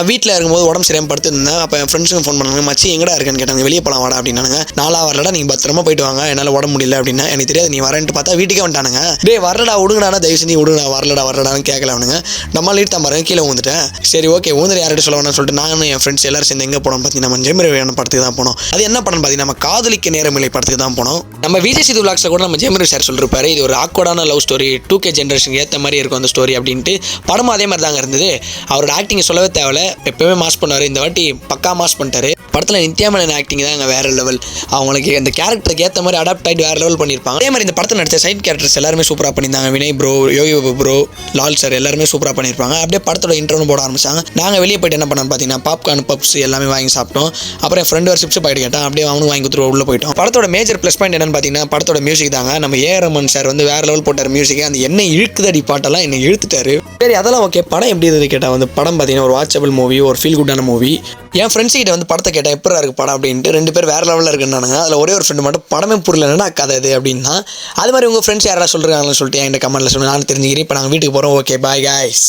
வீட்டில் இருக்கும்போது உடம்பு சரியாமல் படுத்துருந்தேன். அப்போ என் ஃப்ரெண்ட்ஸுக்கு ஃபோன் பண்ணாங்க, மச்சி எங்கடா இருக்குன்னு கேட்டாங்க. வெளியே போகலாம் வாடா அப்படின்னாங்க. நாளாக வரலடா, நீங்கள் பத்திரமா போயிட்டு வாங்க, என்னால் உடம்பு முடியல அப்படின்னா. எனக்கு தெரியாது நீ வரேன்ட்டு பார்த்தா வீட்டுக்கே வந்துட்டானுங்க. வரலடா விடுங்கடா, தயவு செஞ்சு விடுங்கடா, வரலடான்னு கேட்கல அவனுங்க. நம்ம லீட் தான் பாருங்க, கீழே வந்துட்டேன். சரி ஓகே ஊந்தர் யார்கிட்ட சொல்ல வேணாம்னு சொல்லிட்டு நானும் என் ஃப்ரெண்ட்ஸ் எல்லாரும் சேர்ந்து எங்கே போனோம் பார்த்தீங்கன்னா நம்ம ஜெயம் ரவி படத்துக்கு தான் போனோம். அது என்ன படம் பார்த்தீங்கன்னா நம்ம காதலிக்க நேரமில்லை படத்துக்கு தான் போனோம். நம்ம விஜய் சேது விலாக்ஸில் கூட நம்ம ஜெயம் ரவி சார் சொல்லிருப்பாரு, இது ஒரு ஆக்வர்டான லவ் ஸ்டோரி, 2K ஜென்ரேஷனுக்கு ஏற்ற மாதிரி இருக்கும் அந்த ஸ்டோரி அப்படின்ட்டு. படமும் அதே மாதிரி தாங்க இருந்தது. அவரோட ஆக்டிங் சொல்லவே தேவையில்ல, எப்பவுமே மாஸ் பண்ணுவார். இந்த வாட்டி பக்கா மாஸ் பண்ணிட்டாரு. படத்தில் நித்யா மேனன் ஆக்டிங் தான் அங்கே வேற லெவல். அவங்களுக்கு இந்த கேரக்டருக்கு ஏற்ற மாதிரி அடாப்ட் ஆகிட்டு வேற லெவல் பண்ணியிருப்பாங்க. அதே மாதிரி இந்த படத்தில் நடித்த சைட் கேரக்டர்ஸ் எல்லாருமே சூப்பராக பண்ணியிருந்தாங்க. Vinay bro, Yogi Babu bro, Lal sir எல்லாருமே சூப்பராக பண்ணியிருப்பாங்க. அப்படியே படத்தோட இன்ட்ரோன்னு போட ஆரம்பிச்சாங்க. நாங்கள் வெளியே போய்ட்டு என்ன பண்ணோம்னு பார்த்தீங்கன்னா பாப்கார்ன் பப்ஸ் எல்லாமே வாங்கி சாப்பிட்டோம். அப்புறம் என் ஃப்ரெண்டு ஒரு சிப்ஸ் பாக்கெட் கேட்டான், அப்படியே அவனும் வாங்கி கொடுத்துட்டு உள்ளே போயிட்டோம். படத்தோட மேஜர் ப்ளஸ் பாயிண்ட் என்னன்னு பார்த்தீங்கன்னா படத்தோட மியூசிக் தாங்க. நம்ம ஏஆர் ரஹ்மான் சார் வந்து வேற லெவல் போட்டார் மியூசிக். அந்த என்ன இழுக்குதடி பாட்டெல்லாம் என்னை இழுத்துட்டாரு. சரி அதெல்லாம் ஓகே. படம் எப்படி இருந்தது கேட்டால் வந்து படம் பார்த்தீங்கன்னா ஒரு வாட்சபிள் மூவி, ஒரு ஃபீல் குட்டான மூவி. என் ஃப்ரெண்ட்ஸ் கிட்ட வந்து படத்தை கேட்டால் எப்படி இருக்கு படம் அப்படின்ட்டு 2 பேர் வேறு லெவலில் இருக்குன்னானுங்க. அதில் ஒரே ஒரு ஃப்ரெண்டு மட்டும் படமே புரியலன்னா கதை அது அப்படின்னா. அது மாதிரி உங்கள் ஃப்ரெண்ட்ஸ் யாராவது சொல்கிறாங்கன்னு சொல்லிட்டு என்கிட்ட கமெண்ட்டில் சொல்லுங்கள், நான் தெரிஞ்சுக்கிறேன். இப்போ நாங்கள் வீட்டுக்கு போகிறோம். Okay bye guys.